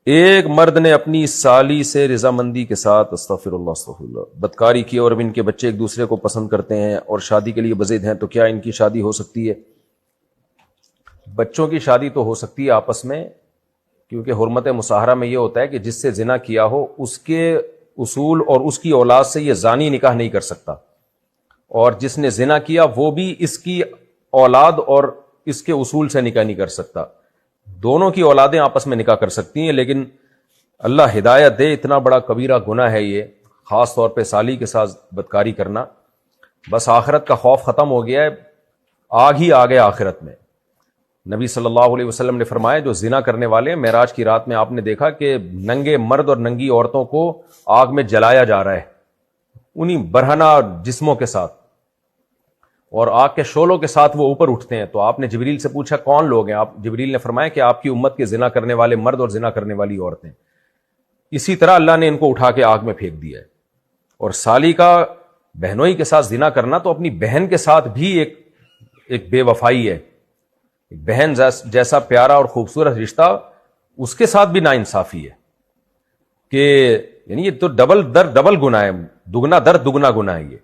ایک مرد نے اپنی سالی سے رضامندی کے ساتھ استغفر اللہ بدکاری کی اور اب ان کے بچے ایک دوسرے کو پسند کرتے ہیں اور شادی کے لیے بضد ہیں، تو کیا ان کی شادی ہو سکتی ہے؟ بچوں کی شادی تو ہو سکتی ہے آپس میں، کیونکہ حرمت مصاہرہ میں یہ ہوتا ہے کہ جس سے زنا کیا ہو اس کے اصول اور اس کی اولاد سے یہ زانی نکاح نہیں کر سکتا، اور جس نے زنا کیا وہ بھی اس کی اولاد اور اس کے اصول سے نکاح نہیں کر سکتا۔ دونوں کی اولادیں آپس میں نکاح کر سکتی ہیں، لیکن اللہ ہدایت دے، اتنا بڑا کبیرہ گناہ ہے یہ، خاص طور پہ سالی کے ساتھ بدکاری کرنا۔ بس آخرت کا خوف ختم ہو گیا ہے، آگ ہی آ گیا آخرت میں۔ نبی صلی اللہ علیہ وسلم نے فرمایا جو زنا کرنے والے ہیں، معراج کی رات میں آپ نے دیکھا کہ ننگے مرد اور ننگی عورتوں کو آگ میں جلایا جا رہا ہے، انہی برہنہ جسموں کے ساتھ، اور آگ کے شعلوں کے ساتھ وہ اوپر اٹھتے ہیں۔ تو آپ نے جبریل سے پوچھا کون لوگ ہیں؟ جبریل نے فرمایا کہ آپ کی امت کے زنا کرنے والے مرد اور زنا کرنے والی عورتیں۔ اسی طرح اللہ نے ان کو اٹھا کے آگ میں پھینک دیا ہے۔ اور سالی کا بہنوئی کے ساتھ زنا کرنا تو اپنی بہن کے ساتھ بھی ایک بے وفائی ہے۔ بہن جیسا پیارا اور خوبصورت رشتہ، اس کے ساتھ بھی ناانصافی ہے کہ یعنی یہ تو ڈبل گناہ ہے، دگنا درد دگنا گناہ ہے یہ۔